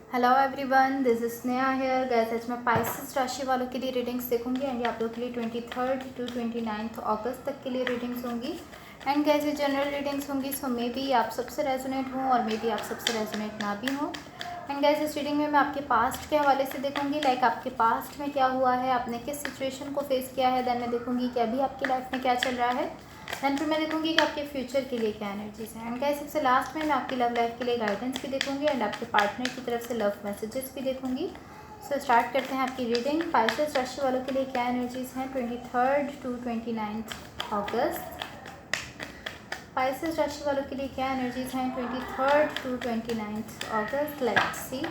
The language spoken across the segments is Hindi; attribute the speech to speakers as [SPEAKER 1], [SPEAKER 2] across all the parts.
[SPEAKER 1] Hello everyone, this is Sneha here. Guys आज मैं पाइसेस राशि वालों के लिए रीडिंग्स देखूंगी एंड आप लोग के लिए 23 टू 29 अगस्त तक के लिए रीडिंग्स होंगी। एंड गैस ये जनरल रीडिंग्स होंगी, सो मे बी आप सबसे रेजोनेट हों और मे बी आप सबसे रेजोनेट ना भी हों। एंड गैस इस रीडिंग में मैं आपके पास्ट के हवाले से देखूंगी, लाइक आपके पास्ट में क्या हुआ है, आपने किस सिचुएशन को फेस किया है। देन मैं देखूंगी कि अभी आपकी लाइफ में क्या चल रहा है। देन फिर मैं देखूंगी कि आपके फ्यूचर के लिए क्या एनर्जीज हैं। एंड गाइस सबसे लास्ट में मैं आपकी लव लाइफ के लिए गाइडेंस भी देखूंगी एंड आपके पार्टनर की तरफ से लव मैसेजेस भी देखूंगी। सो स्टार्ट करते हैं आपकी रीडिंग। पाइसेस राशि वालों के लिए क्या एनर्जीज हैं 23 टू 29 अगस्त। पाइसेस राशि वालों के लिए क्या एनर्जीज हैं 23 टू 29 अगस्त। Let's see.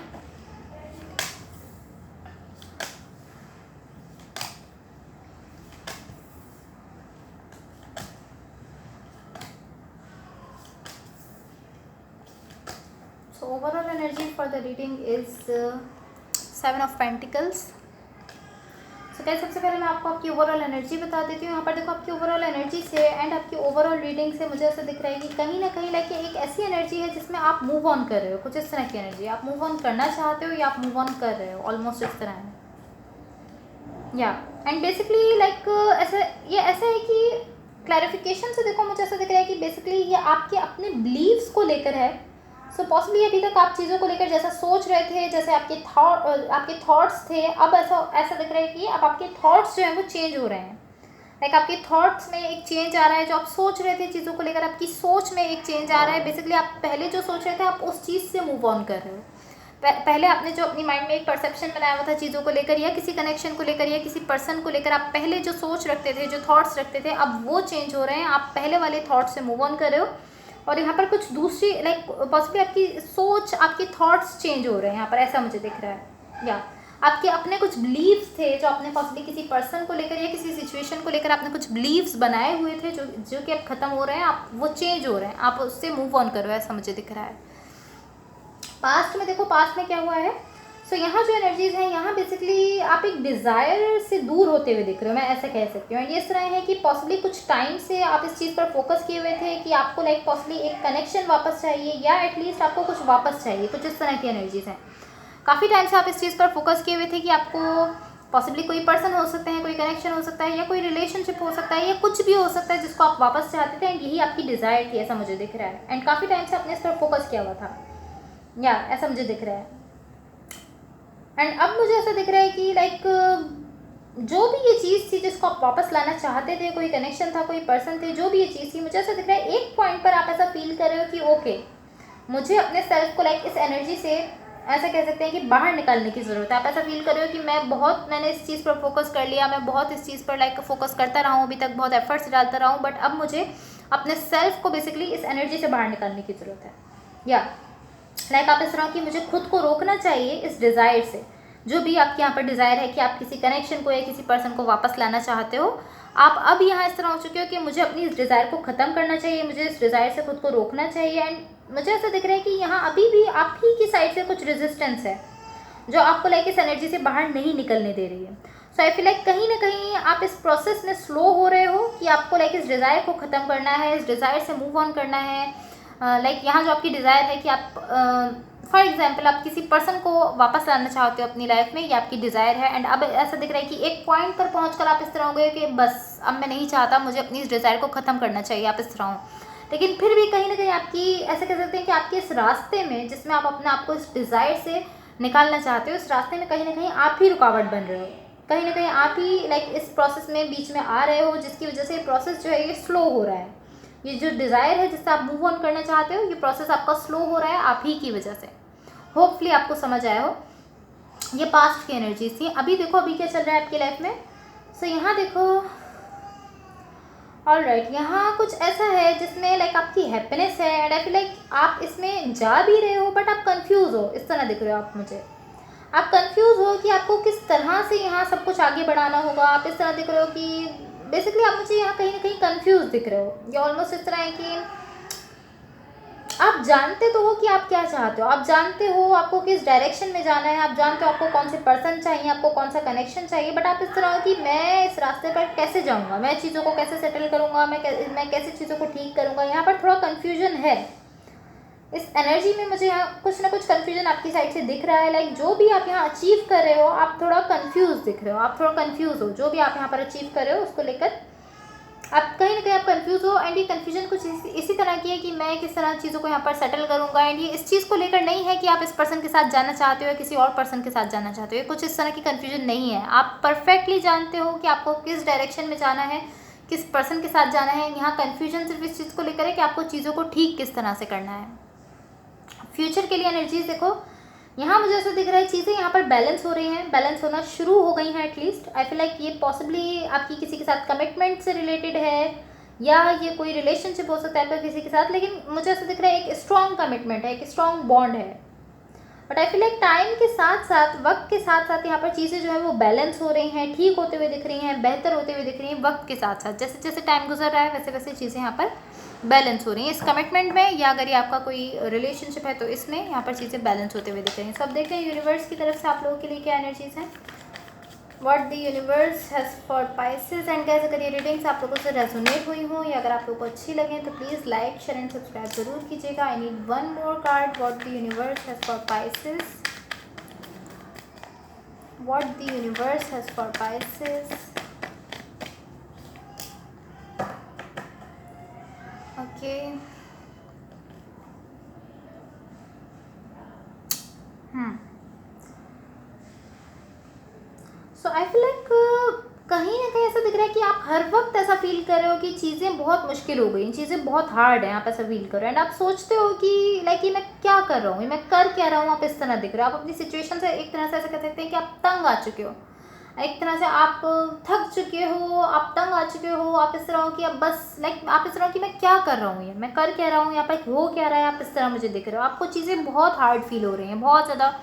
[SPEAKER 1] So overall energy for the reading is 7 of Pentacles. So guys, सबसे पहले मैं आपको आपकी ओवरऑल एनर्जी बता देती हूँ। यहाँ पर देखो आपकी ओवरऑल एनर्जी से एंड आपकी ओवरऑल रीडिंग से मुझे ऐसा दिख रहा है कि कहीं ना कहीं लाइक एक ऐसी एनर्जी है जिसमें आप मूव ऑन कर रहे हो। कुछ इस तरह की एनर्जी, आप मूव ऑन करना चाहते हो या आप मूव ऑन कर रहे हो, ऑलमोस्ट इस तरह है। या एंड बेसिकली लाइक ऐसा है कि क्लैरिफिकेशन से देखो मुझे ऐसा दिख रहा है कि बेसिकली ये आपके अपने बिलीव्स को लेकर है। सो पॉसिबली अभी तक आप चीज़ों को लेकर जैसा सोच रहे थे, जैसे आपके थॉट्स थे, अब ऐसा दिख रहा है कि अब आपके थॉट्स जो हैं वो चेंज हो रहे हैं। लाइक आपके थॉट्स में एक चेंज आ रहा है। जो आप सोच रहे थे चीज़ों को लेकर, आपकी सोच में एक चेंज आ रहा है। बेसिकली आप पहले जो सोच रहे थे आप उस चीज़ से मूव ऑन कर रहे हो। पहले आपने जो अपनी माइंड में एक परसेप्शन बनाया हुआ था चीज़ों को लेकर या किसी कनेक्शन को लेकर या किसी पर्सन को लेकर, आप पहले जो सोच रखते थे, जो थॉट्स रखते थे, अब वो चेंज हो रहे हैं। आप पहले वाले थॉट्स से मूव ऑन कर रहे हो और यहाँ पर कुछ दूसरी लाइक पॉसिबली आपकी सोच, आपके थॉट्स चेंज हो रहे हैं यहाँ पर, ऐसा मुझे दिख रहा है। या आपके अपने कुछ बिलीव्स थे जो आपने पॉसिबली किसी पर्सन को लेकर या किसी सिचुएशन को लेकर आपने कुछ बिलीव्स बनाए हुए थे जो कि अब खत्म हो रहे हैं, आप वो चेंज हो रहे हैं, आप उससे मूव ऑन करो, ऐसा मुझे दिख रहा है। पास्ट में देखो, पास्ट में क्या हुआ है। सो यहाँ जो एनर्जीज हैं, यहाँ बेसिकली आप एक डिज़ायर से दूर होते हुए दिख रहे हो, मैं ऐसा कह सकती हूँ। ये इस तरह है कि पॉसिबली कुछ टाइम से आप इस चीज़ पर फोकस किए हुए थे कि आपको लाइक पॉसिबली एक कनेक्शन वापस चाहिए या एटलीस्ट आपको कुछ वापस चाहिए, कुछ इस तरह की एनर्जीज हैं। काफ़ी टाइम से आप इस चीज़ पर फोकस किए हुए थे कि आपको पॉसिबली कोई पर्सन हो सकते हैं, कोई कनेक्शन हो सकता है या कोई रिलेशनशिप हो सकता है या कुछ भी हो सकता है जिसको आप वापस चाहते थे एंड यही आपकी डिज़ायर थी, ऐसा मुझे दिख रहा है। एंड काफ़ी टाइम से आपने इस पर फोकस किया हुआ था, या ऐसा मुझे दिख रहा है। एंड अब मुझे ऐसा दिख रहा है कि लाइक जो भी ये चीज़ थी जिसको आप वापस लाना चाहते थे, कोई कनेक्शन था, कोई पर्सन थे, जो भी ये चीज़ थी, मुझे ऐसा दिख रहा है एक पॉइंट पर आप ऐसा फील कर रहे हो कि ओके, मुझे अपने सेल्फ को लाइक इस एनर्जी से ऐसा कह सकते हैं कि बाहर निकालने की ज़रूरत है। आप ऐसा फील कर रहे हो कि मैंने इस चीज़ पर फोकस कर लिया, मैं बहुत इस चीज़ पर लाइक फोकस करता रहा हूँ अभी तक, बहुत एफर्ट्स डालता रहा हूँ, बट अब मुझे अपने सेल्फ को बेसिकली इस एनर्जी से बाहर निकालने की ज़रूरत है। या लाइक आप इस तरह की मुझे खुद को रोकना चाहिए इस डिज़ायर से। जो भी आपके यहाँ पर डिज़ायर है कि आप किसी कनेक्शन को या किसी पर्सन को वापस लाना चाहते हो, आप अब यहाँ इस तरह हो चुके हो कि मुझे अपनी इस डिज़ायर को ख़त्म करना चाहिए, मुझे इस डिज़ायर से खुद को रोकना चाहिए। एंड मुझे ऐसा दिख रहा है कि यहाँ अभी भी आप ही की साइड से कुछ रेजिस्टेंस है जो आपको लाइक इस एनर्जी से बाहर नहीं निकलने दे रही है। सो आई फील लाइक कहीं ना कहीं आप इस प्रोसेस में स्लो हो रहे हो कि आपको लाइक इस डिज़ायर को ख़त्म करना है, इस डिज़ायर से मूव ऑन करना है। लाइक यहाँ जो आपकी डिज़ायर है कि आप फॉर एग्जाम्पल आप किसी पर्सन को वापस लाना चाहते हो अपनी लाइफ में, ये आपकी डिज़ायर है। एंड अब ऐसा दिख रहा है कि एक पॉइंट पर पहुँच आप इस तरह हो गए कि बस अब मैं नहीं चाहता, मुझे अपनी इस डिज़ायर को ख़त्म करना चाहिए, आप इस तरह हो। लेकिन फिर भी कहीं ना कहीं आपकी ऐसा कह सकते हैं कि आपके इस रास्ते में जिसमें आप अपने आपको इस डिज़ायर से निकालना चाहते हो, इस रास्ते में कहीं ना कहीं आप ही रुकावट बन रहे हो, कहीं ना कहीं आप ही लाइक इस प्रोसेस में बीच में आ रहे हो, जिसकी वजह से प्रोसेस जो है ये स्लो हो रहा है। ये जो डिज़ायर है जिससे आप मूव ऑन करना चाहते हो, ये प्रोसेस आपका स्लो हो रहा है आप ही की वजह से। होपफुली आपको समझ आया हो। ये पास्ट की एनर्जीज थी। अभी देखो अभी क्या चल रहा है आपकी लाइफ में। सो यहाँ देखो, ऑलराइट, यहाँ कुछ ऐसा है जिसमें लाइक आपकी हैप्पीनेस है एंड आई फील लाइक आप इसमें जा भी रहे हो बट आप कंफ्यूज हो, इस तरह दिख रहे हो आप मुझे। आप कंफ्यूज हो कि आपको किस तरह से यहाँ सब कुछ आगे बढ़ाना होगा। आप इस तरह दिख रहे हो कि बेसिकली आप मुझे यहाँ कहीं ना कहीं कंफ्यूज दिख रहे हो। ये ऑलमोस्ट इस तरह है कि आप जानते तो हो कि आप क्या चाहते हो, आप जानते हो आपको किस डायरेक्शन में जाना है, आप जानते हो आपको कौन से पर्सन चाहिए, आपको कौन सा कनेक्शन चाहिए, बट आप इस तरह हो कि मैं इस रास्ते पर कैसे जाऊंगा, मैं चीज़ों को कैसे सेटल करूंगा, मैं कैसे चीज़ों को ठीक करूंगा। यहाँ पर थोड़ा कन्फ्यूजन है। इस एनर्जी में मुझे यहाँ कुछ ना कुछ कन्फ्यूजन आपकी साइड से दिख रहा है। लाइक जो भी आप यहाँ अचीव कर रहे हो आप थोड़ा कंफ्यूज दिख रहे हो, आप थोड़ा कंफ्यूज हो। जो भी आप यहाँ पर अचीव कर रहे हो उसको लेकर आप कहीं ना कहीं आप कंफ्यूज हो। एंड ये कन्फ्यूजन कुछ इसी तरह की है कि मैं किस तरह चीज़ों को यहाँ पर सेटल करूँगा। एंड ये इस चीज़ को लेकर नहीं है कि आप इस पर्सन के साथ जाना चाहते हो या किसी और पर्सन के साथ जाना चाहते हो। ये कुछ इस तरह की कन्फ्यूजन नहीं है। आप परफेक्टली जानते हो कि आपको किस डायरेक्शन में जाना है, किस पर्सन के साथ जाना है। यहाँ कन्फ्यूजन सिर्फ इस चीज़ को लेकर है कि आपको चीज़ों को ठीक किस तरह से करना है। फ्यूचर के लिए एनर्जीज देखो, यहाँ मुझे ऐसा दिख रहा है चीज़ें यहाँ पर बैलेंस हो रही हैं, बैलेंस होना शुरू हो गई हैं एटलीस्ट। आई फील लाइक ये पॉसिबली आपकी किसी के साथ कमिटमेंट से रिलेटेड है या ये कोई रिलेशनशिप हो सकता है आपका किसी के साथ। लेकिन मुझे ऐसा दिख रहा है एक स्ट्रॉन्ग कमिटमेंट है, एक स्ट्रॉन्ग बॉन्ड है। But I feel like time के साथ साथ, वक्त के साथ साथ यहाँ पर चीज़ें जो है वो बैलेंस हो रही हैं, ठीक होते हुए दिख रही हैं, बेहतर होते हुए दिख रही हैं। वक्त के साथ साथ जैसे जैसे टाइम गुजर रहा है वैसे वैसे चीज़ें यहाँ पर बैलेंस हो रही हैं इस कमिटमेंट में, या अगर ये आपका कोई रिलेशनशिप है तो इसमें यहाँ पर चीज़ें बैलेंस होते हुए दिख रही हैं। सब देखते हैं यूनिवर्स की तरफ से आप लोगों के लिए क्या एनर्जीज हैं, what the universe has for Pisces. And guys अगर ये रीडिंग्स आप लोगों से रेजोनेट हुई हो या अगर आप लोगों को अच्छी लगे तो please like share and subscribe जरूर कीजिएगा। I need one more card, what the universe has for Pisces, what the universe has for Pisces. Okay so I feel like कहीं ना कहीं ऐसा दिख रहा है कि आप हर वक्त ऐसा फील कर रहे हो कि चीज़ें बहुत मुश्किल हो गई, चीज़ें बहुत हार्ड हैं, आप ऐसा फील कर रहे हो। एंड आप सोचते हो कि लाइक ये मैं क्या कर रहा हूँ, ये मैं कर क्या रहा हूँ, आप इस तरह दिख रहे हो। आप अपनी सिचुएशन से एक तरह से ऐसा कह सकते हैं कि आप तंग आ चुके हो, एक तरह से आप थक चुके हो, आप तंग आ चुके हो। आप इस तरह हो कि अब बस लाइक आप इस तरह हो कि मैं क्या कर रहा हूँ, ये मैं कर क्या रहा हूँ, यहाँ पर हो क्या रहा है, आप इस तरह मुझे दिख रहे हो। आपको चीज़ें बहुत हार्ड फील हो रही हैं, बहुत ज़्यादा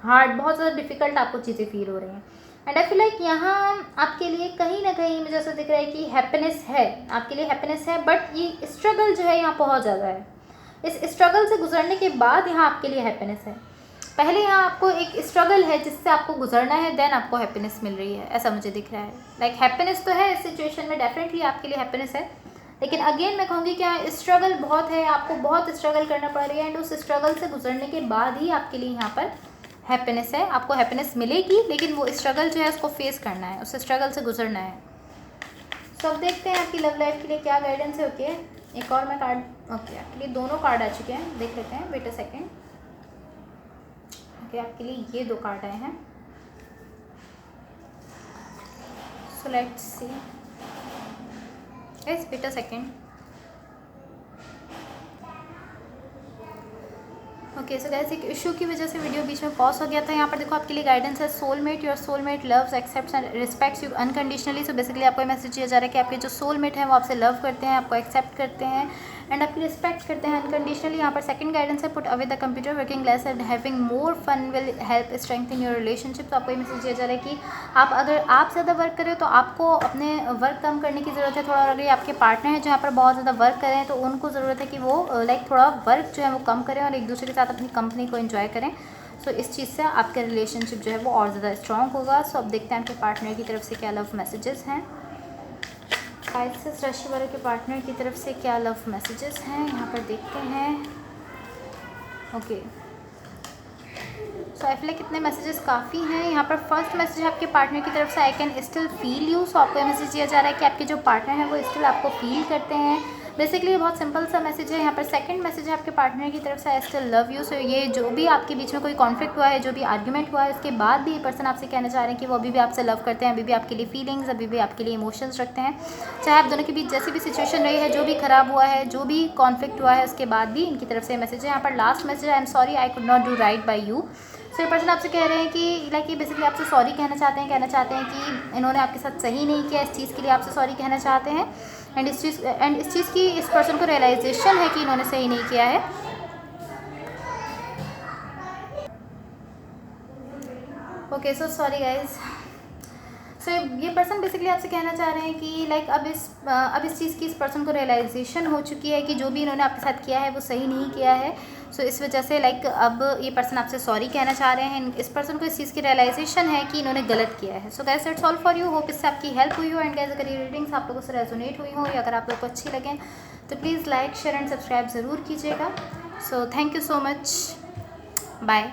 [SPEAKER 1] हार्ड, बहुत ज़्यादा डिफिकल्ट आपको चीज़ें फील हो रही हैं। एंड आई फील लाइक यहाँ आपके लिए कहीं ना कहीं मुझे ऐसा दिख रहा है कि हैप्पीनेस है, आपके लिए हैप्पीनेस है। बट ये स्ट्रगल जो है यहाँ बहुत ज़्यादा है। इस स्ट्रगल से गुजरने के बाद यहाँ आपके लिए हैप्पीनेस है। पहले यहाँ आपको एक स्ट्रगल है जिससे आपको गुजरना है, देन आपको हैप्पीनेस मिल रही है, ऐसा मुझे दिख रहा है। लाइक हैप्पीनेस तो है इस सिचुएशन में, डेफिनेटली आपके लिए हैप्पीनेस है। लेकिन अगेन मैं कहूँगी कि यहाँ स्ट्रगल बहुत है, आपको बहुत स्ट्रगल करना पड़ रही है। एंड उस स्ट्रगल से गुजरने के बाद ही आपके लिए यहाँ पर हैप्पीनेस है, आपको हैप्पीनेस मिलेगी। लेकिन वो स्ट्रगल जो है उसको फेस करना है, उस स्ट्रगल से गुजरना है। सब देखते हैं आपकी लव लाइफ के लिए क्या गाइडेंस है। ओके एक और मैं कार्ड, ओके आपके लिए दोनों कार्ड आ चुके हैं, देख लेते हैं, वेट अ सेकेंड। ओके आपके लिए ये दो कार्ड आए हैं, so let's see. Yes wait a second. Okay so guys एक इशू की वजह से वीडियो बीच में पॉज हो गया था। यहाँ पर देखो आपके लिए गाइडेंस है, soulmate, your soulmate loves accepts and respects you unconditionally. So basically आपको मैसेज दिया जा रहा है कि आपके जो सोलमेट हैं वो आपसे लव करते हैं, आपको एक्सेप्ट करते हैं एंड आपकी रिस्पेक्ट करते हैं अनकंडीशनली। यहाँ पर सेकंड गाइडेंस है, put away the computer, working less and having more fun will help strengthen your relationship. तो आपको ये मैसेज दिया जा रहा है कि आप अगर आप ज़्यादा वर्क करें तो आपको अपने वर्क कम करने की ज़रूरत है थोड़ा। और अगर आपके पार्टनर हैं जो यहाँ पर बहुत ज़्यादा वर्क करें तो उनको ज़रूरत है कि वो लाइक थोड़ा वर्क जो है वो कम करें और एक दूसरे के साथ अपनी कंपनी को एंजॉय करें। सो इस चीज़ से आपका रिलेशनशिप जो है वो और ज़्यादा स्ट्रॉन्ग होगा। सो अब देखते हैं आपके पार्टनर की तरफ से क्या लव मैसेजेस हैं। पाइसेस राशि वालों के पार्टनर की तरफ से क्या लव मैसेजेस हैं यहाँ पर देखते हैं। ओके सो आई फील कितने मैसेजेस काफ़ी हैं। यहाँ पर फर्स्ट मैसेज आपके पार्टनर की तरफ से, I can still feel you. So आपको मैसेज दिया जा रहा है कि आपके जो पार्टनर हैं वो स्टिल आपको फील करते हैं। बेसिकली ये बहुत सिंपल सा मैसेज है। यहाँ पर सेकंड मैसेज है आपके पार्टनर की तरफ से, I still love you. So ये जो भी आपके बीच में कोई कॉन्फ्लिक्ट हुआ है, जो भी आर्ग्यूमेंट हुआ है, उसके बाद भी ये पर्सन आपसे कहना चाह रहे हैं कि वो अभी भी आपसे लव करते हैं, अभी भी आपके लिए फीलिंग्स, अभी भी आपके लिए इमोशंस रखते हैं। चाहे आप दोनों के बीच जैसी भी सिचुएशन रही है, जो भी खराब हुआ है, जो भी कॉन्फ्लिक्ट हुआ है, उसके बाद भी इनकी तरफ से मैसेज है। यहाँ पर last message, I am sorry I could not do right by you. So ये पर्सन आपसे कह रहे हैं कि लाइक ये बेसिकली आपसे सॉरी कहना चाहते हैं कि इन्होंने आपके साथ सही नहीं किया, इस चीज़ के लिए आपसे सॉरी कहना चाहते हैं। एंड इस चीज़ की इस पर्सन को रियलाइजेशन है कि इन्होंने सही नहीं किया है। Okay so sorry guys. So ये पर्सन बेसिकली आपसे कहना चाह रहे हैं कि लाइक अब इस चीज़ की इस पर्सन को रियलाइजेशन हो चुकी है कि जो भी इन्होंने आपके साथ किया है वो सही नहीं किया है। सो इस वजह से लाइक अब ये पर्सन आपसे सॉरी कहना चाह रहे हैं। इस पर्सन को इस चीज़ की रियलाइजेशन है कि इन्होंने गलत किया है। So guys it's all for you, hope इससे आपकी हेल्प हुई हो। एंड गाइस अगर ये रीडिंग्स आप लोगों से रेजोनेट हुई हो या अगर आप लोगों को अच्छी लगें तो please like share and subscribe ज़रूर कीजिएगा। So thank you so much, bye.